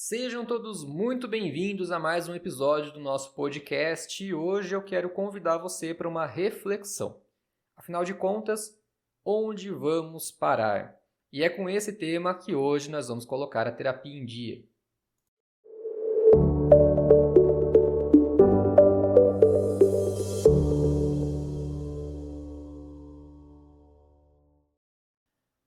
Sejam todos muito bem-vindos a mais um episódio do nosso podcast e hoje eu quero convidar você para uma reflexão. Afinal de contas, onde vamos parar? E é com esse tema que hoje nós vamos colocar a terapia em dia.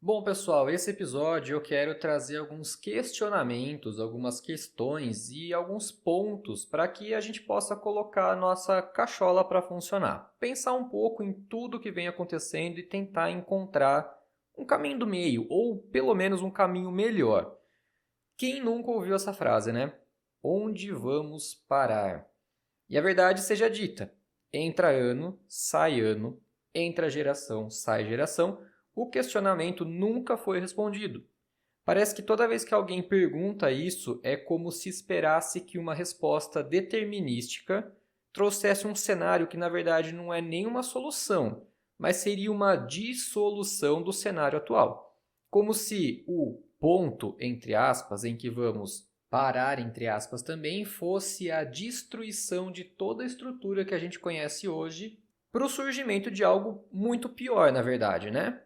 Bom, pessoal, esse episódio eu quero trazer alguns questionamentos, algumas questões e alguns pontos para que a gente possa colocar a nossa cachola para funcionar. Pensar um pouco em tudo que vem acontecendo e tentar encontrar um caminho do meio, ou pelo menos um caminho melhor. Quem nunca ouviu essa frase, né? Onde vamos parar? E a verdade seja dita: entra ano, sai geração, o questionamento nunca foi respondido. Parece que toda vez que alguém pergunta isso, é como se esperasse que uma resposta determinística trouxesse um cenário que na verdade não é nenhuma solução, mas seria uma dissolução do cenário atual. Como se o ponto, entre aspas, em que vamos parar, entre aspas, também fosse a destruição de toda a estrutura que a gente conhece hoje para o surgimento de algo muito pior, na verdade, né?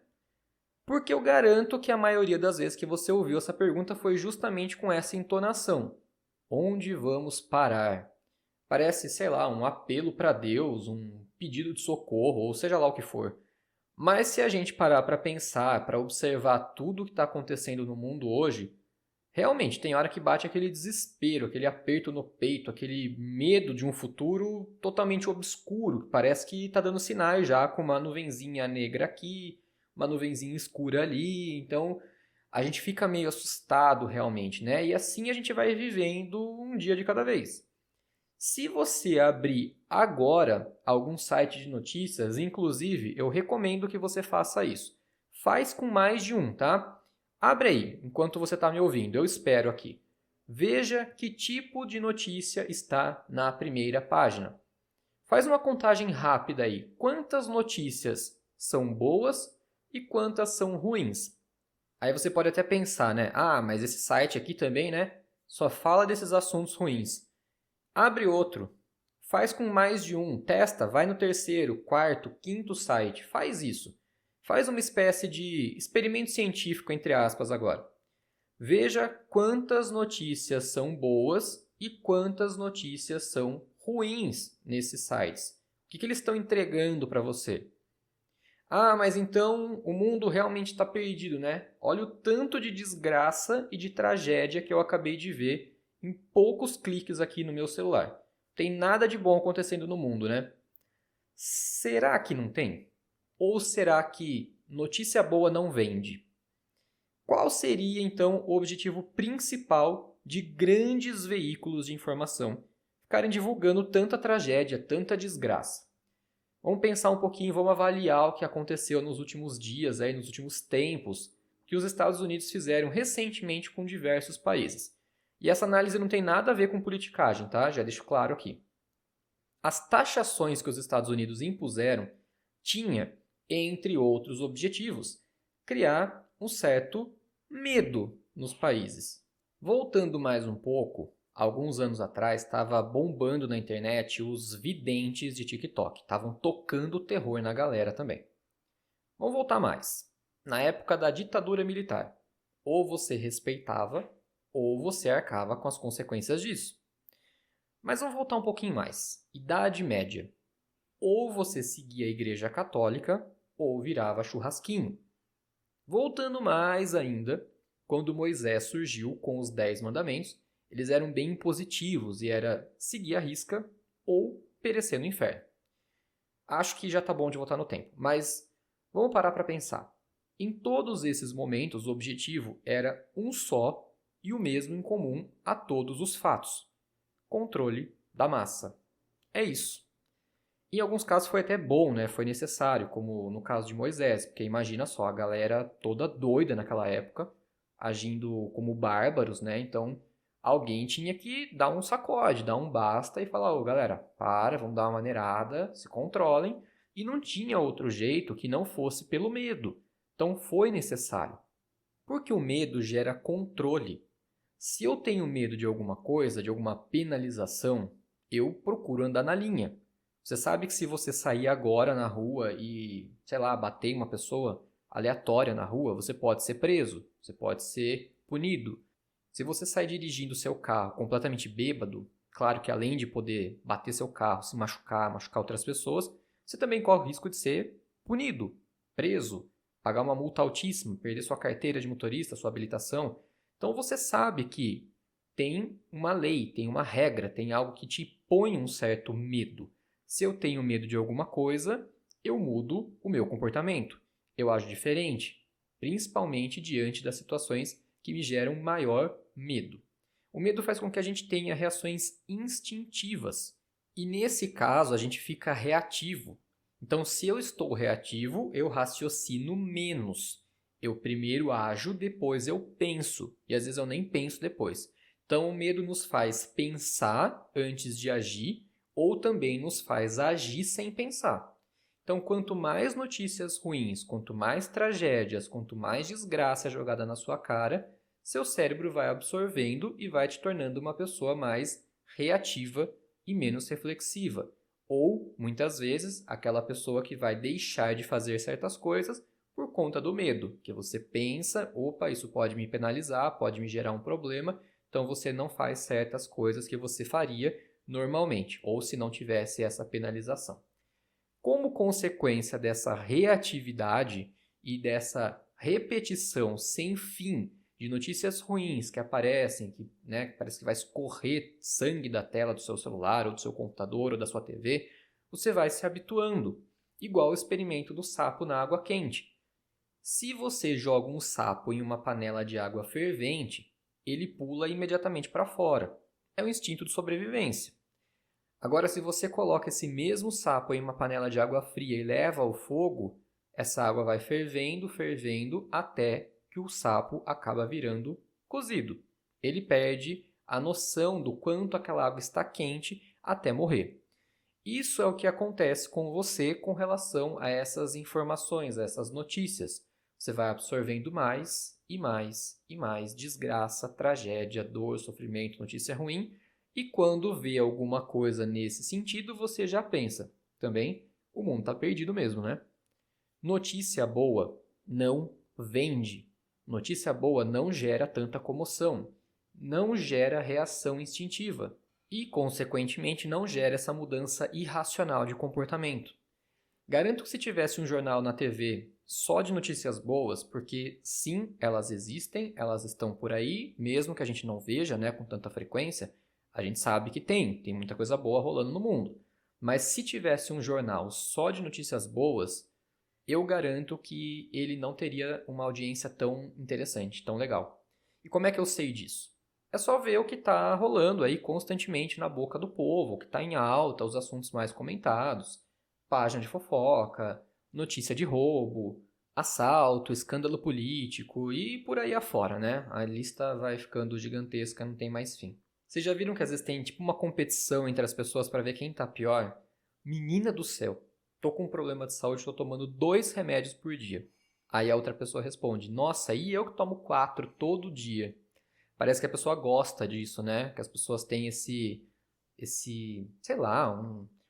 Porque eu garanto que a maioria das vezes que você ouviu essa pergunta foi justamente com essa entonação. Onde vamos parar? Parece, sei lá, um apelo para Deus, um pedido de socorro, ou seja lá o que for. Mas se a gente parar para pensar, para observar tudo o que está acontecendo no mundo hoje, realmente tem hora que bate aquele desespero, aquele aperto no peito, aquele medo de um futuro totalmente obscuro, que parece que está dando sinais já com uma nuvenzinha negra aqui, uma nuvenzinha escura ali, então a gente fica meio assustado realmente, né? E assim a gente vai vivendo um dia de cada vez. Se você abrir agora algum site de notícias, inclusive, eu recomendo que você faça isso. Faz com mais de um, tá? Abre aí, enquanto você está me ouvindo, eu espero aqui. Veja que tipo de notícia está na primeira página. Faz uma contagem rápida aí. Quantas notícias são boas e quantas são ruins? Aí você pode até pensar, né? Ah, mas esse site aqui também, né? Só fala desses assuntos ruins. Abre outro. Faz com mais de um. Testa, vai no terceiro, quarto, quinto site. Faz isso. Faz uma espécie de experimento científico, entre aspas, agora. Veja quantas notícias são boas e quantas notícias são ruins nesses sites. O que eles estão entregando para você? Ah, mas então o mundo realmente está perdido, né? Olha o tanto de desgraça e de tragédia que eu acabei de ver em poucos cliques aqui no meu celular. Tem nada de bom acontecendo no mundo, né? Será que não tem? Ou será que notícia boa não vende? Qual seria então o objetivo principal de grandes veículos de informação ficarem divulgando tanta tragédia, tanta desgraça? Vamos pensar um pouquinho, vamos avaliar o que aconteceu nos últimos dias, nos últimos tempos, que os Estados Unidos fizeram recentemente com diversos países. E essa análise não tem nada a ver com politicagem, tá? Já deixo claro aqui. As taxações que os Estados Unidos impuseram tinha, entre outros objetivos, criar um certo medo nos países. Voltando mais um pouco, alguns anos atrás estava bombando na internet os videntes de TikTok. Estavam tocando terror na galera também. Vamos voltar mais. Na época da ditadura militar, ou você respeitava, ou você arcava com as consequências disso. Mas vamos voltar um pouquinho mais. Idade Média. Ou você seguia a Igreja Católica, ou virava churrasquinho. Voltando mais ainda, quando Moisés surgiu com os 10 mandamentos, eles eram bem impositivos e era seguir a risca ou perecer no inferno. Acho que já está bom de voltar no tempo, mas vamos parar para pensar. Em todos esses momentos, o objetivo era um só e o mesmo em comum a todos os fatos: controle da massa. É isso. Em alguns casos foi até bom, né? Foi necessário, como no caso de Moisés, porque imagina só, a galera toda doida naquela época, agindo como bárbaros, né? Então, alguém tinha que dar um sacode, dar um basta e falar: ô galera, para, vamos dar uma maneirada, se controlem. E não tinha outro jeito que não fosse pelo medo. Então, foi necessário. Porque o medo gera controle. Se eu tenho medo de alguma coisa, de alguma penalização, eu procuro andar na linha. Você sabe que se você sair agora na rua e, sei lá, bater em uma pessoa aleatória na rua, você pode ser preso, você pode ser punido. Se você sair dirigindo seu carro completamente bêbado, claro que além de poder bater seu carro, se machucar, machucar outras pessoas, você também corre o risco de ser punido, preso, pagar uma multa altíssima, perder sua carteira de motorista, sua habilitação. Então você sabe que tem uma lei, tem uma regra, tem algo que te põe um certo medo. Se eu tenho medo de alguma coisa, eu mudo o meu comportamento. Eu ajo diferente, principalmente diante das situações que me geram maior medo. O medo faz com que a gente tenha reações instintivas. E nesse caso, a gente fica reativo. Então, se eu estou reativo, eu raciocino menos. Eu primeiro ajo, depois eu penso. E às vezes eu nem penso depois. Então, o medo nos faz pensar antes de agir, ou também nos faz agir sem pensar. Então, quanto mais notícias ruins, quanto mais tragédias, quanto mais desgraça jogada na sua cara, seu cérebro vai absorvendo e vai te tornando uma pessoa mais reativa e menos reflexiva. Ou, muitas vezes, aquela pessoa que vai deixar de fazer certas coisas por conta do medo, que você pensa, opa, isso pode me penalizar, pode me gerar um problema, então você não faz certas coisas que você faria normalmente, ou se não tivesse essa penalização. Como consequência dessa reatividade e dessa repetição sem fim de notícias ruins que aparecem, que parece que vai escorrer sangue da tela do seu celular, ou do seu computador, ou da sua TV, você vai se habituando, igual o experimento do sapo na água quente. Se você joga um sapo em uma panela de água fervente, ele pula imediatamente para fora. É o instinto de sobrevivência. Agora, se você coloca esse mesmo sapo em uma panela de água fria e leva ao fogo, essa água vai fervendo, fervendo, até que o sapo acaba virando cozido. Ele perde a noção do quanto aquela água está quente até morrer. Isso é o que acontece com você com relação a essas informações, a essas notícias. Você vai absorvendo mais e mais e mais desgraça, tragédia, dor, sofrimento, notícia ruim. E quando vê alguma coisa nesse sentido, você já pensa, também, o mundo está perdido mesmo, né? Notícia boa não vende. Notícia boa não gera tanta comoção, não gera reação instintiva e, consequentemente, não gera essa mudança irracional de comportamento. Garanto que se tivesse um jornal na TV só de notícias boas, porque sim, elas existem, elas estão por aí, mesmo que a gente não veja, com tanta frequência, a gente sabe que tem muita coisa boa rolando no mundo. Mas se tivesse um jornal só de notícias boas, eu garanto que ele não teria uma audiência tão interessante, tão legal. E como é que eu sei disso? É só ver o que está rolando aí constantemente na boca do povo, o que está em alta, os assuntos mais comentados, página de fofoca, notícia de roubo, assalto, escândalo político e por aí afora, né? A lista vai ficando gigantesca, não tem mais fim. Vocês já viram que às vezes tem tipo uma competição entre as pessoas para ver quem tá pior? Menina do céu, tô com um problema de saúde, tô tomando 2 remédios por dia. Aí a outra pessoa responde, nossa, e eu que tomo 4 todo dia? Parece que a pessoa gosta disso, né? Que as pessoas têm sei lá,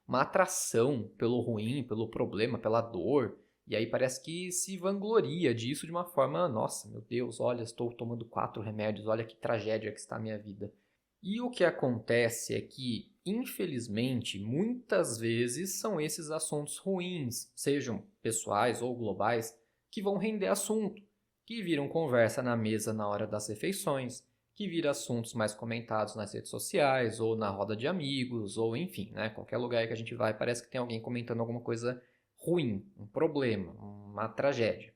uma atração pelo ruim, pelo problema, pela dor. E aí parece que se vangloria disso de uma forma, nossa, meu Deus, olha, estou tomando 4 remédios, olha que tragédia que está a minha vida. E o que acontece é que, infelizmente, muitas vezes são esses assuntos ruins, sejam pessoais ou globais, que vão render assunto, que viram conversa na mesa na hora das refeições, que viram assuntos mais comentados nas redes sociais, ou na roda de amigos, ou enfim, qualquer lugar que a gente vai parece que tem alguém comentando alguma coisa ruim, um problema, uma tragédia.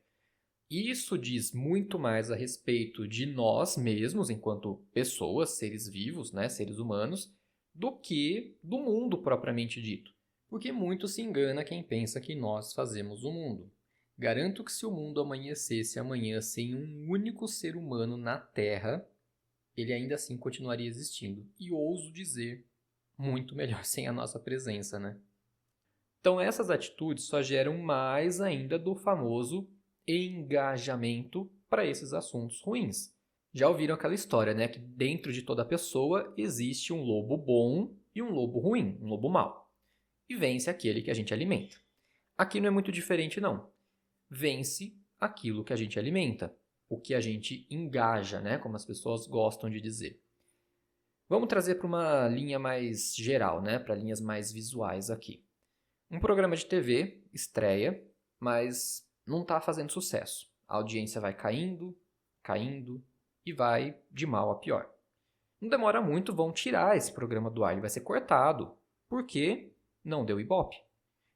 Isso diz muito mais a respeito de nós mesmos, enquanto pessoas, seres vivos, seres humanos, do que do mundo propriamente dito. Porque muito se engana quem pensa que nós fazemos o mundo. Garanto que se o mundo amanhecesse amanhã sem um único ser humano na Terra, ele ainda assim continuaria existindo. E ouso dizer, muito melhor sem a nossa presença, né? Então essas atitudes só geram mais ainda do famoso engajamento para esses assuntos ruins. Já ouviram aquela história, né? Que dentro de toda pessoa existe um lobo bom e um lobo ruim, um lobo mau. E vence aquele que a gente alimenta. Aqui não é muito diferente, não. Vence aquilo que a gente alimenta, o que a gente engaja, né? Como as pessoas gostam de dizer. Vamos trazer para uma linha mais geral, né? Para linhas mais visuais aqui. Um programa de TV estreia, mas não está fazendo sucesso. A audiência vai caindo, caindo e vai de mal a pior. Não demora muito, vão tirar esse programa do ar, ele vai ser cortado, porque não deu ibope,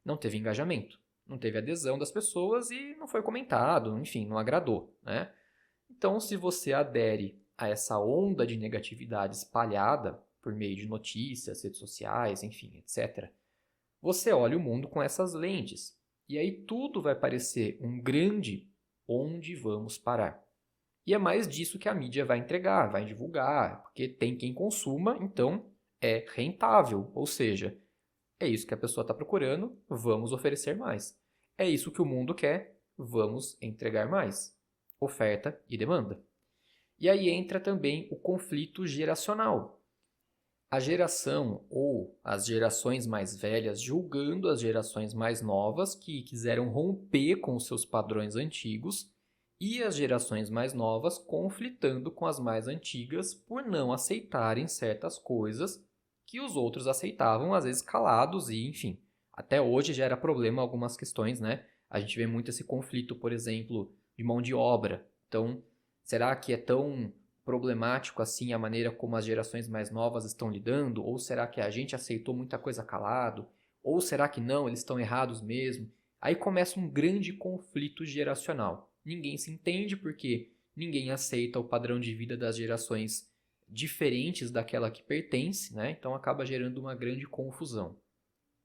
não teve engajamento, não teve adesão das pessoas e não foi comentado, enfim, não agradou, né? Então, se você adere a essa onda de negatividade espalhada por meio de notícias, redes sociais, enfim, etc., você olha o mundo com essas lentes. E aí tudo vai parecer um grande onde vamos parar. E é mais disso que a mídia vai entregar, vai divulgar, porque tem quem consuma, então é rentável. Ou seja, é isso que a pessoa está procurando, vamos oferecer mais. É isso que o mundo quer, vamos entregar mais. Oferta e demanda. E aí entra também o conflito geracional. A geração ou as gerações mais velhas julgando as gerações mais novas que quiseram romper com os seus padrões antigos e as gerações mais novas conflitando com as mais antigas por não aceitarem certas coisas que os outros aceitavam, às vezes calados e, enfim, até hoje gera problema algumas questões, né? A gente vê muito esse conflito, por exemplo, de mão de obra. Então, será que é tão problemático assim a maneira como as gerações mais novas estão lidando? Ou será que a gente aceitou muita coisa calado? Ou será que não, eles estão errados mesmo? Aí começa um grande conflito geracional. Ninguém se entende porque ninguém aceita o padrão de vida das gerações diferentes daquela que pertence, né? Então acaba gerando uma grande confusão.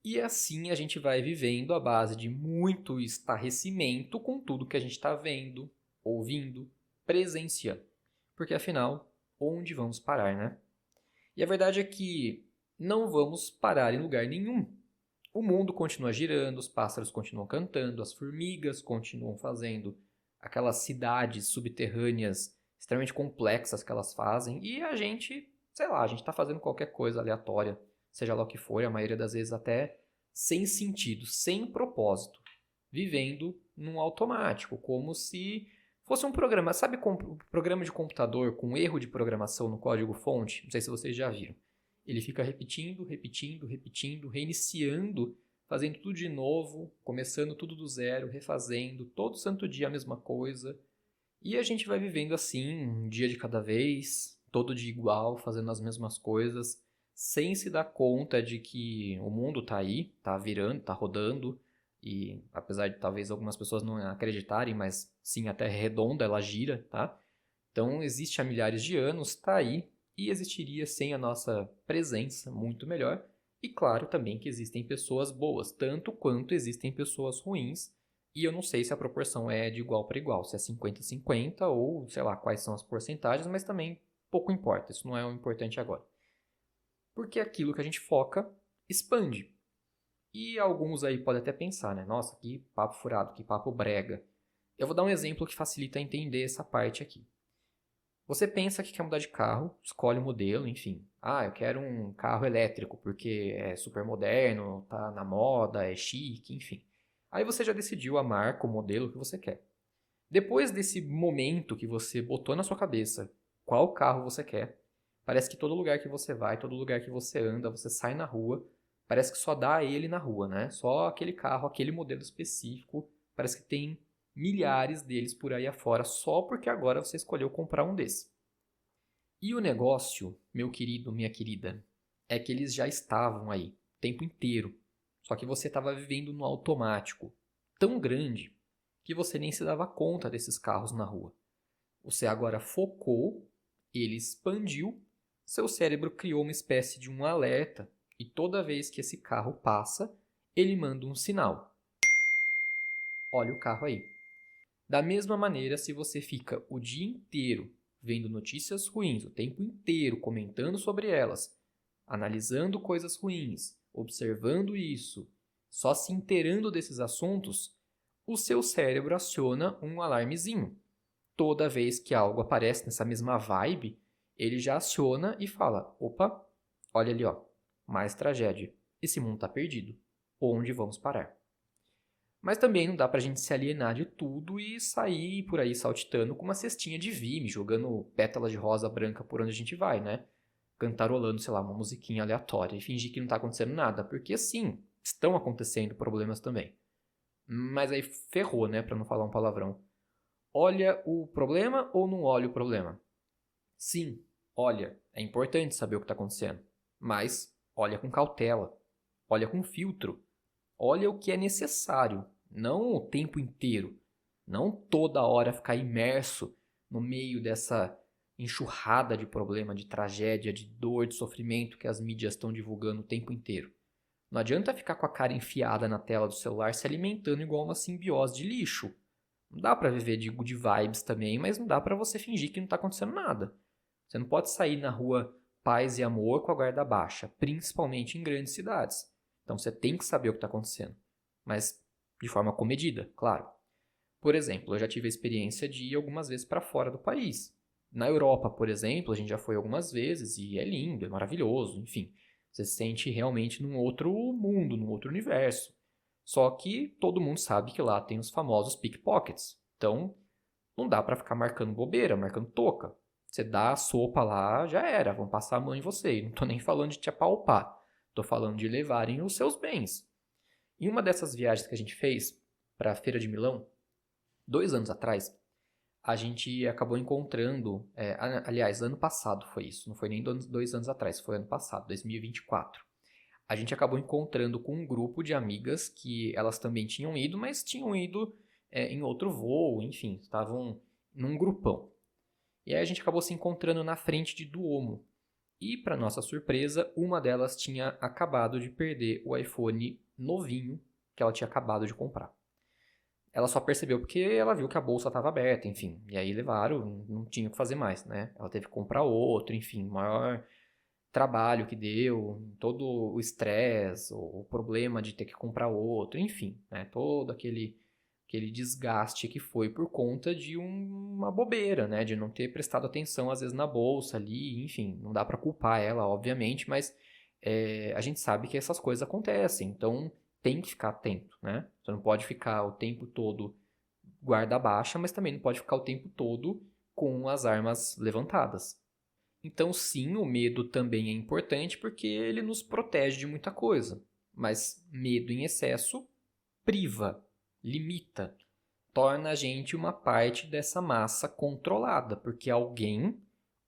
E assim a gente vai vivendo à base de muito estarrecimento com tudo que a gente está vendo, ouvindo, presenciando. Porque afinal, onde vamos parar, né? E a verdade é que não vamos parar em lugar nenhum. O mundo continua girando, os pássaros continuam cantando, as formigas continuam fazendo aquelas cidades subterrâneas extremamente complexas que elas fazem, e a gente, sei lá, a gente está fazendo qualquer coisa aleatória, seja lá o que for, a maioria das vezes até sem sentido, sem propósito, vivendo num automático, como se fosse um programa, sabe, um programa de computador com erro de programação no código-fonte? Não sei se vocês já viram. Ele fica repetindo, repetindo, repetindo, reiniciando, fazendo tudo de novo, começando tudo do zero, refazendo, todo santo dia a mesma coisa. E a gente vai vivendo assim, um dia de cada vez, todo dia igual, fazendo as mesmas coisas, sem se dar conta de que o mundo tá aí, tá virando, tá rodando, e apesar de talvez algumas pessoas não acreditarem, mas sim, a Terra é redonda, ela gira, tá? Então existe há milhares de anos, tá aí, e existiria sem a nossa presença muito melhor. E claro também que existem pessoas boas, tanto quanto existem pessoas ruins, e eu não sei se a proporção é de igual para igual, se é 50-50 ou sei lá quais são as porcentagens, mas também pouco importa, isso não é o importante agora. Porque aquilo que a gente foca expande. E alguns aí podem até pensar, né? Nossa, que papo furado, que papo brega. Eu vou dar um exemplo que facilita entender essa parte aqui. Você pensa que quer mudar de carro, escolhe o modelo, enfim. Ah, eu quero um carro elétrico porque é super moderno, tá na moda, é chique, enfim. Aí você já decidiu a marca, o modelo que você quer. Depois desse momento que você botou na sua cabeça qual carro você quer, parece que todo lugar que você vai, todo lugar que você anda, você sai na rua, parece que só dá ele na rua, né? Só aquele carro, aquele modelo específico, parece que tem milhares deles por aí afora, só porque agora você escolheu comprar um desse. E o negócio, meu querido, minha querida, é que eles já estavam aí, o tempo inteiro. Só que você estava vivendo no automático, tão grande, que você nem se dava conta desses carros na rua. Você agora focou, ele expandiu, seu cérebro criou uma espécie de um alerta, e toda vez que esse carro passa, ele manda um sinal. Olha o carro aí. Da mesma maneira, se você fica o dia inteiro vendo notícias ruins, o tempo inteiro comentando sobre elas, analisando coisas ruins, observando isso, só se inteirando desses assuntos, o seu cérebro aciona um alarmezinho. toda vez que algo aparece nessa mesma vibe, ele já aciona e fala: opa, olha ali, ó, mais tragédia. Esse mundo está perdido. Onde vamos parar? Mas também não dá pra gente se alienar de tudo e sair por aí saltitando com uma cestinha de Vime, jogando pétalas de rosa branca por onde a gente vai, né? Cantarolando, sei lá, uma musiquinha aleatória e fingir que não tá acontecendo nada, porque sim, estão acontecendo problemas também. Mas aí ferrou, né, pra não falar um palavrão. Olha o problema ou não olha o problema? Sim, olha, é importante saber o que está acontecendo, mas olha com cautela, olha com filtro, olha o que é necessário, não o tempo inteiro, não toda hora ficar imerso no meio dessa enxurrada de problema, de tragédia, de dor, de sofrimento que as mídias estão divulgando o tempo inteiro. Não adianta ficar com a cara enfiada na tela do celular se alimentando igual uma simbiose de lixo. Não dá pra viver de good vibes também, mas não dá pra você fingir que não tá acontecendo nada. Você não pode sair na rua paz e amor com a guarda baixa, principalmente em grandes cidades. Então você tem que saber o que está acontecendo, mas de forma comedida, claro. Por exemplo, eu já tive a experiência de ir algumas vezes para fora do país. Na Europa, por exemplo, a gente já foi algumas vezes e é lindo, é maravilhoso, enfim. Você se sente realmente num outro mundo, num outro universo. Só que todo mundo sabe que lá tem os famosos pickpockets. Então, não dá para ficar marcando bobeira, marcando toca. Você dá a sopa lá, já era, vão passar a mão em você. E não tô nem falando de te apalpar, tô falando de levarem os seus bens. Em uma dessas viagens que a gente fez para a Feira de Milão, 2 anos atrás, a gente acabou encontrando, aliás, ano passado foi isso, não foi nem 2 anos atrás, foi ano passado, 2024. A gente acabou encontrando com um grupo de amigas que elas também tinham ido, mas tinham ido em outro voo, enfim, estavam num grupão. E aí a gente acabou se encontrando na frente de Duomo. E, para nossa surpresa, uma delas tinha acabado de perder o iPhone novinho que ela tinha acabado de comprar. Ela só percebeu porque ela viu que a bolsa estava aberta, enfim. E aí levaram, não tinha o que fazer mais, né? Ela teve que comprar outro, enfim, maior trabalho que deu, todo o estresse, o problema de ter que comprar outro, enfim, né? Todo aquele desgaste que foi por conta de uma bobeira, né? De não ter prestado atenção às vezes na bolsa ali, enfim, não dá para culpar ela, obviamente, mas a gente sabe que essas coisas acontecem, então tem que ficar atento, né? Você não pode ficar o tempo todo guarda baixa, mas também não pode ficar o tempo todo com as armas levantadas. Então, sim, o medo também é importante porque ele nos protege de muita coisa. Mas medo em excesso priva, limita, torna a gente uma parte dessa massa controlada, porque alguém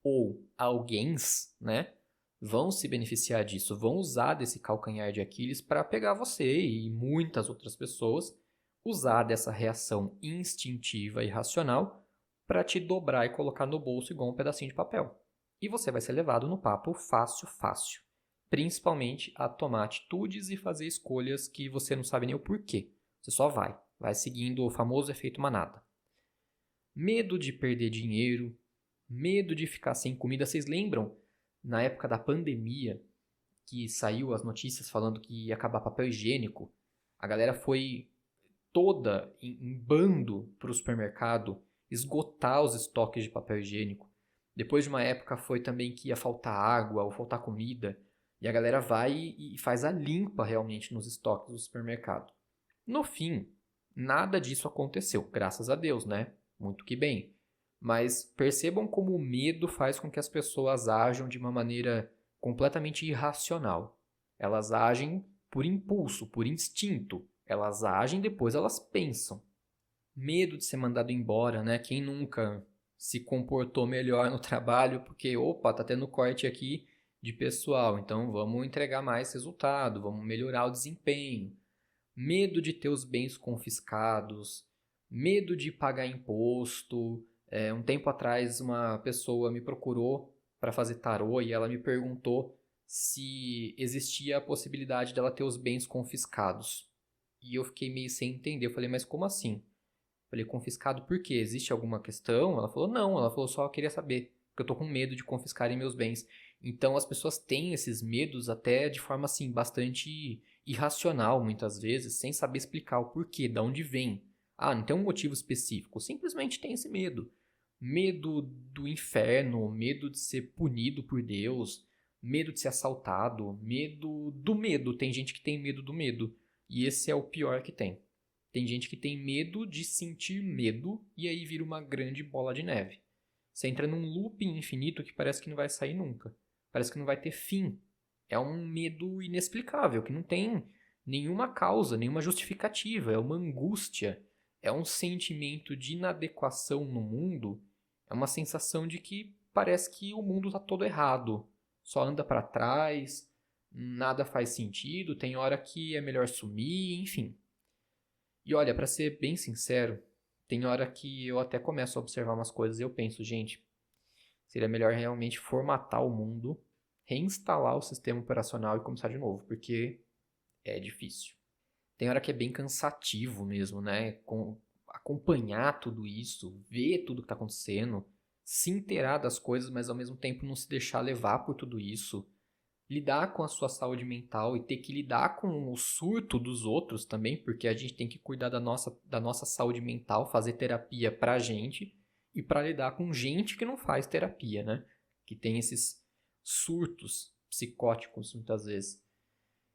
ou alguéms, né, vão se beneficiar disso, vão usar desse calcanhar de Aquiles para pegar você e muitas outras pessoas, usar dessa reação instintiva e racional para te dobrar e colocar no bolso igual um pedacinho de papel. E você vai ser levado no papo fácil, fácil. Principalmente a tomar atitudes e fazer escolhas que você não sabe nem o porquê. Você só vai seguindo o famoso efeito manada. Medo de perder dinheiro, medo de ficar sem comida. Vocês lembram, na época da pandemia, que saiu as notícias falando que ia acabar papel higiênico? A galera foi toda em bando para o supermercado esgotar os estoques de papel higiênico. Depois de uma época foi também que ia faltar água ou faltar comida. E a galera vai e faz a limpa realmente nos estoques do supermercado. No fim, nada disso aconteceu, graças a Deus, né? Muito que bem. Mas percebam como o medo faz com que as pessoas ajam de uma maneira completamente irracional. Elas agem por impulso, por instinto. Elas agem, depois elas pensam. Medo de ser mandado embora, né? Quem nunca se comportou melhor no trabalho porque, opa, tá tendo corte aqui de pessoal, então vamos entregar mais resultado, vamos melhorar o desempenho. Medo de ter os bens confiscados, medo de pagar imposto. Um tempo atrás, uma pessoa me procurou para fazer tarô e ela me perguntou se existia a possibilidade dela ter os bens confiscados. E eu fiquei meio sem entender. Eu falei, mas como assim? Falei, confiscado por quê? Existe alguma questão? Ela falou, não. Ela falou, só queria saber, porque eu tô com medo de confiscarem meus bens. Então, as pessoas têm esses medos até de forma, assim, bastante irracional, muitas vezes, sem saber explicar o porquê, de onde vem. Ah, não tem um motivo específico. Simplesmente tem esse medo. medo do inferno, medo de ser punido por Deus, medo de ser assaltado, medo do medo. Tem gente que tem medo do medo. E esse é o pior que tem. Tem gente que tem medo de sentir medo e aí vira uma grande bola de neve. Você entra num looping infinito que parece que não vai sair nunca. Parece que não vai ter fim. É um medo inexplicável, que não tem nenhuma causa, nenhuma justificativa. É uma angústia. É um sentimento de inadequação no mundo. É uma sensação de que parece que o mundo está todo errado. Só anda para trás, nada faz sentido, tem hora que é melhor sumir, enfim. E olha, para ser bem sincero, tem hora que eu até começo a observar umas coisas e eu penso, gente, seria melhor realmente formatar o mundo, reinstalar o sistema operacional e começar de novo, porque é difícil. Tem hora que é bem cansativo mesmo, né? Acompanhar tudo isso, ver tudo que está acontecendo, se inteirar das coisas, mas ao mesmo tempo não se deixar levar por tudo isso. Lidar com a sua saúde mental e ter que lidar com o surto dos outros também, porque a gente tem que cuidar da nossa saúde mental, fazer terapia pra gente e pra lidar com gente que não faz terapia, né? Que tem esses surtos psicóticos muitas vezes.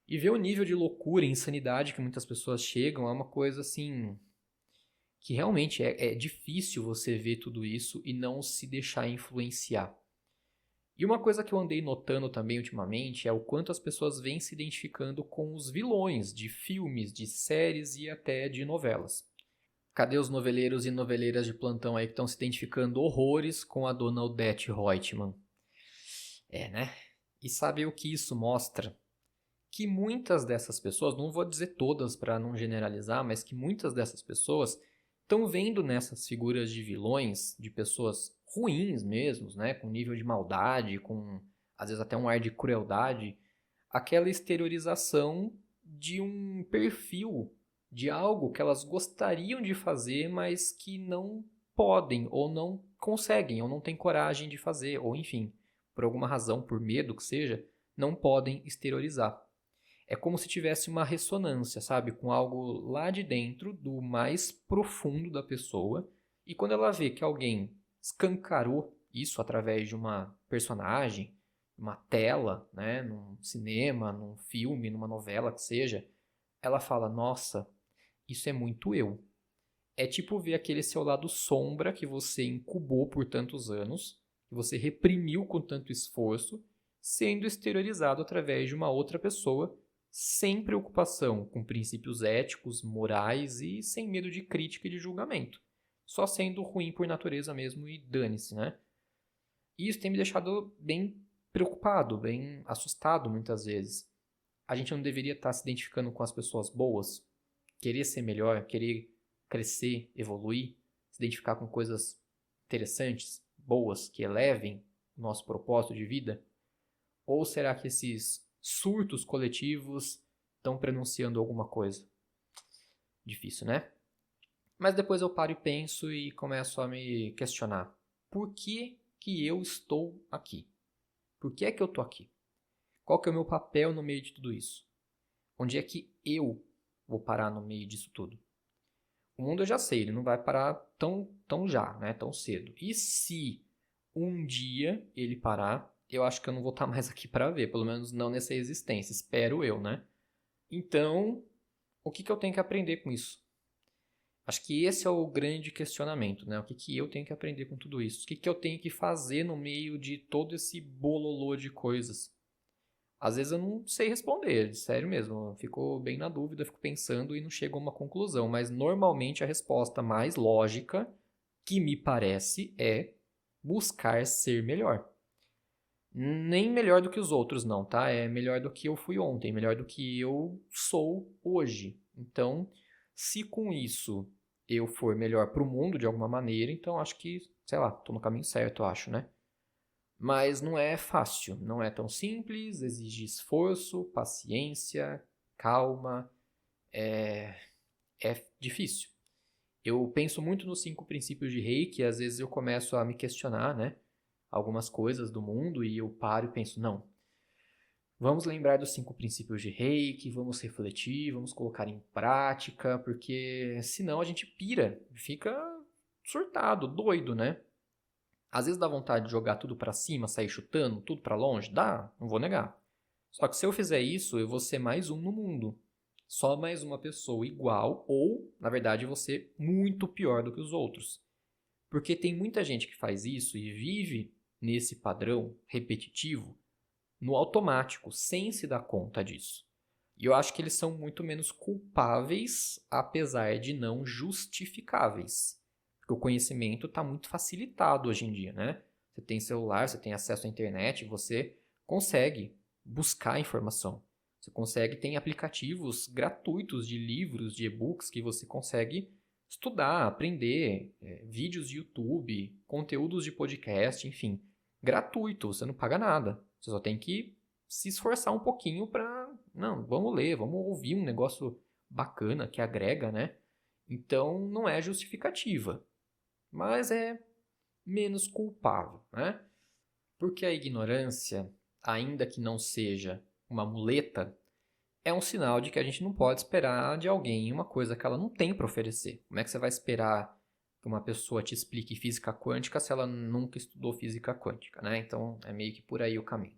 E ver o nível de loucura e insanidade que muitas pessoas chegam é uma coisa assim que realmente é difícil você ver tudo isso e não se deixar influenciar. E uma coisa que eu andei notando também ultimamente é o quanto as pessoas vêm se identificando com os vilões de filmes, de séries e até de novelas. Cadê os noveleiros e noveleiras de plantão aí que estão se identificando horrores com a dona Odete Roitman? É, né? E sabe o que isso mostra? Que muitas dessas pessoas, não vou dizer todas para não generalizar, mas que muitas dessas pessoas estão vendo nessas figuras de vilões, de pessoas ruins mesmo, né, com nível de maldade, com às vezes até um ar de crueldade, aquela exteriorização de um perfil de algo que elas gostariam de fazer, mas que não podem ou não conseguem ou não têm coragem de fazer, ou enfim, por alguma razão, por medo que seja, não podem exteriorizar. É como se tivesse uma ressonância, sabe? Com algo lá de dentro, do mais profundo da pessoa. E quando ela vê que alguém escancarou isso através de uma personagem, uma tela, né? Num cinema, num filme, numa novela que seja, ela fala: Nossa, isso é muito eu. É tipo ver aquele seu lado sombra que você incubou por tantos anos, que você reprimiu com tanto esforço, sendo exteriorizado através de uma outra pessoa, sem preocupação com princípios éticos, morais e sem medo de crítica e de julgamento. Só sendo ruim por natureza mesmo e dane-se, né? E isso tem me deixado bem preocupado, bem assustado muitas vezes. A gente não deveria estar se identificando com as pessoas boas, querer ser melhor, querer crescer, evoluir, se identificar com coisas interessantes, boas, que elevem o nosso propósito de vida? Ou será que esses surtos coletivos estão prenunciando alguma coisa? Difícil, né? Mas depois eu paro e penso e começo a me questionar. Por que eu estou aqui? Por que é que eu estou aqui? Qual que é o meu papel no meio de tudo isso? Onde é que eu vou parar no meio disso tudo? O mundo eu já sei, ele não vai parar tão já, né? Tão cedo. E se um dia ele parar, eu acho que eu não vou estar mais aqui para ver, pelo menos não nessa existência, espero eu, né? Então, o que eu tenho que aprender com isso? Acho que esse é o grande questionamento, né? O que eu tenho que aprender com tudo isso? O que eu tenho que fazer no meio de todo esse bololô de coisas? Às vezes eu não sei responder, sério mesmo. Eu fico bem na dúvida, fico pensando e não chego a uma conclusão. Mas normalmente a resposta mais lógica, que me parece, é buscar ser melhor. Nem melhor do que os outros, não, tá? É melhor do que eu fui ontem, melhor do que eu sou hoje. Então, se com isso eu for melhor para o mundo de alguma maneira, então acho que, sei lá, tô no caminho certo, eu acho, né? Mas não é fácil, não é tão simples, exige esforço, paciência, calma, é difícil. Eu penso muito nos 5 princípios de Reiki e às vezes eu começo a me questionar, né? Algumas coisas do mundo e eu paro e penso, não, vamos lembrar dos 5 princípios de Reiki, vamos refletir, vamos colocar em prática, porque senão a gente pira, fica surtado, doido, né? Às vezes dá vontade de jogar tudo pra cima, sair chutando, tudo pra longe? Dá, não vou negar. Só que se eu fizer isso, eu vou ser mais um no mundo. Só mais uma pessoa igual ou, na verdade, eu vou ser muito pior do que os outros. Porque tem muita gente que faz isso e vive nesse padrão repetitivo no automático, sem se dar conta disso. E eu acho que eles são muito menos culpáveis, apesar de não justificáveis. Porque o conhecimento está muito facilitado hoje em dia, né? Você tem celular, você tem acesso à internet, você consegue buscar informação. Você consegue, tem aplicativos gratuitos de livros, de e-books que você consegue estudar, aprender, vídeos de YouTube, conteúdos de podcast, enfim, gratuito, você não paga nada. Você só tem que se esforçar um pouquinho para, não, vamos ler, vamos ouvir um negócio bacana que agrega, né? Então não é justificativa, mas é menos culpável, né? Porque a ignorância, ainda que não seja uma muleta, é um sinal de que a gente não pode esperar de alguém uma coisa que ela não tem para oferecer. Como é que você vai esperar que uma pessoa te explique física quântica se ela nunca estudou física quântica, né? Então é meio que por aí o caminho.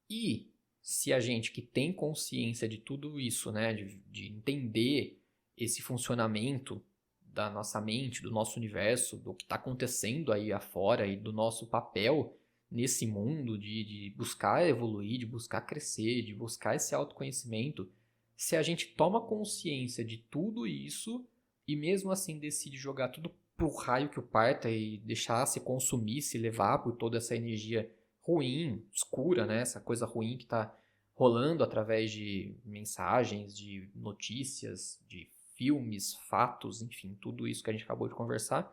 E se a gente que tem consciência de tudo isso, né, de entender esse funcionamento da nossa mente, do nosso universo, do que está acontecendo aí afora e do nosso papel nesse mundo de buscar evoluir, de buscar crescer, de buscar esse autoconhecimento, se a gente toma consciência de tudo isso e mesmo assim decide jogar tudo pro raio que o parta e deixar se consumir, se levar por toda essa energia ruim, escura, né? Essa coisa ruim que está rolando através de mensagens, de notícias, de filmes, fatos, enfim, tudo isso que a gente acabou de conversar,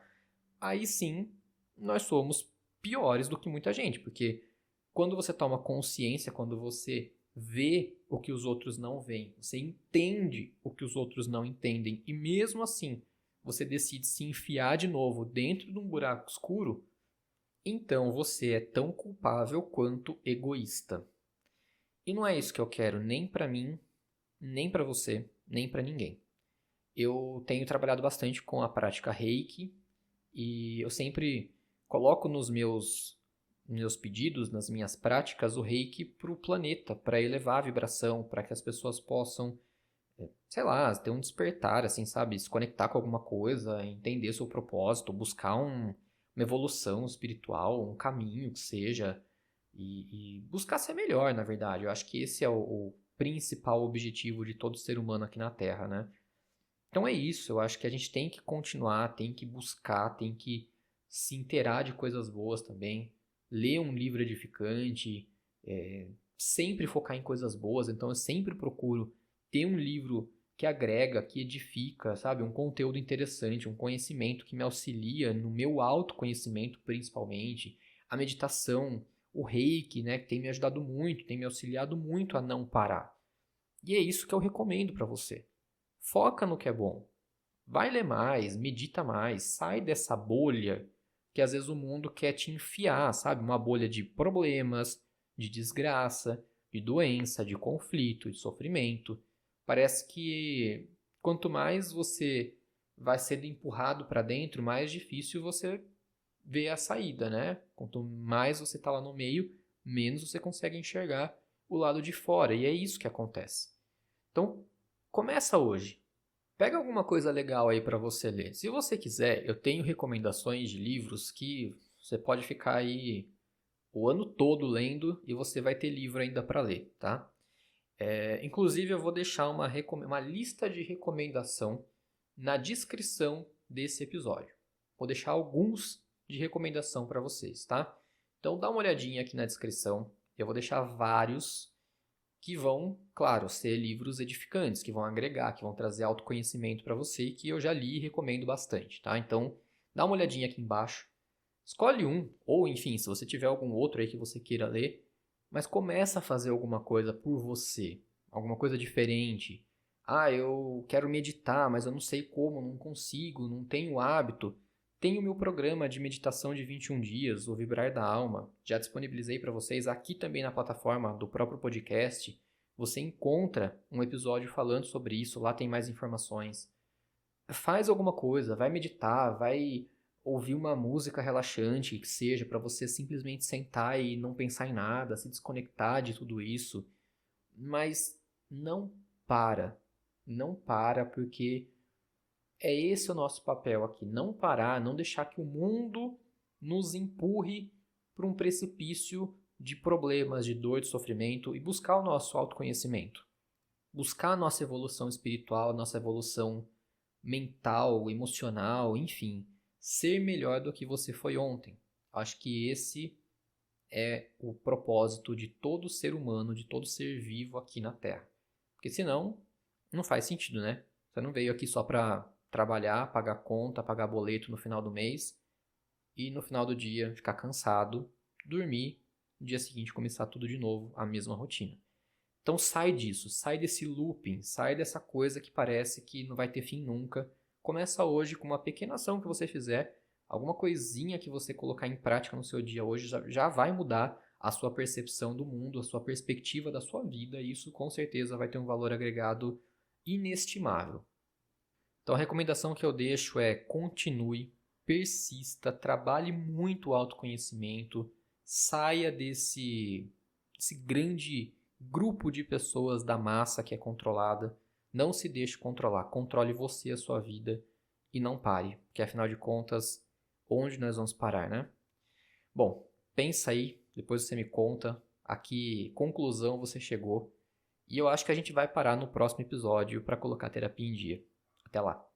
aí sim nós somos piores do que muita gente, porque quando você toma consciência, quando você vê o que os outros não veem, você entende o que os outros não entendem, e mesmo assim você decide se enfiar de novo dentro de um buraco escuro, então você é tão culpável quanto egoísta. E não é isso que eu quero nem para mim, nem para você, nem para ninguém. Eu tenho trabalhado bastante com a prática Reiki e eu sempre coloco nos meus pedidos, nas minhas práticas, o Reiki para o planeta, para elevar a vibração, para que as pessoas possam, sei lá, ter um despertar, assim, sabe? Se conectar com alguma coisa, entender seu propósito, buscar uma evolução espiritual, um caminho que seja, e buscar ser melhor, na verdade. Eu acho que esse é o principal objetivo de todo ser humano aqui na Terra, né? Então é isso, eu acho que a gente tem que continuar, tem que buscar, tem que se inteirar de coisas boas também, ler um livro edificante, sempre focar em coisas boas, então eu sempre procuro ter um livro que agrega, que edifica, sabe? Um conteúdo interessante, um conhecimento que me auxilia no meu autoconhecimento principalmente, a meditação, o reiki, né, que tem me ajudado muito, tem me auxiliado muito a não parar. E é isso que eu recomendo para você. Foca no que é bom. Vai ler mais, medita mais, sai dessa bolha que às vezes o mundo quer te enfiar, sabe? Uma bolha de problemas, de desgraça, de doença, de conflito, de sofrimento. Parece que quanto mais você vai sendo empurrado para dentro, mais difícil você vê a saída, né? Quanto mais você está lá no meio, menos você consegue enxergar o lado de fora. E é isso que acontece. Então, começa hoje. Pega alguma coisa legal aí para você ler. Se você quiser, eu tenho recomendações de livros que você pode ficar aí o ano todo lendo e você vai ter livro ainda para ler, tá? Inclusive, eu vou deixar uma lista de recomendação na descrição desse episódio. Vou deixar alguns de recomendação para vocês, tá? Então, dá uma olhadinha aqui na descrição. Eu vou deixar vários que vão, claro, ser livros edificantes, que vão agregar, que vão trazer autoconhecimento para você e que eu já li e recomendo bastante, tá? Então, dá uma olhadinha aqui embaixo, escolhe um, ou enfim, se você tiver algum outro aí que você queira ler, mas começa a fazer alguma coisa por você, alguma coisa diferente. Ah, eu quero meditar, mas eu não sei como, não consigo, não tenho hábito. Tem o meu programa de meditação de 21 dias, o Vibrar da Alma. Já disponibilizei para vocês aqui também na plataforma do próprio podcast. Você encontra um episódio falando sobre isso, lá tem mais informações. Faz alguma coisa, vai meditar, vai ouvir uma música relaxante, que seja para você simplesmente sentar e não pensar em nada, se desconectar de tudo isso. Mas não para. Não para, porque é esse o nosso papel aqui. Não parar, não deixar que o mundo nos empurre para um precipício de problemas, de dor, de sofrimento e buscar o nosso autoconhecimento. Buscar a nossa evolução espiritual, a nossa evolução mental, emocional, enfim. Ser melhor do que você foi ontem. Acho que esse é o propósito de todo ser humano, de todo ser vivo aqui na Terra. Porque senão, não faz sentido, né? Você não veio aqui só para trabalhar, pagar conta, pagar boleto no final do mês e no final do dia ficar cansado, dormir, no dia seguinte começar tudo de novo, a mesma rotina. Então sai disso, sai desse looping, sai dessa coisa que parece que não vai ter fim nunca. Começa hoje com uma pequena ação que você fizer, alguma coisinha que você colocar em prática no seu dia hoje já vai mudar a sua percepção do mundo, a sua perspectiva da sua vida, e isso com certeza vai ter um valor agregado inestimável. Então a recomendação que eu deixo é continue, persista, trabalhe muito o autoconhecimento, saia desse grande grupo de pessoas da massa que é controlada. Não se deixe controlar, controle você a sua vida e não pare, porque afinal de contas, onde nós vamos parar, né? Bom, pensa aí, depois você me conta a que conclusão você chegou. E eu acho que a gente vai parar no próximo episódio para colocar a terapia em dia. Até lá!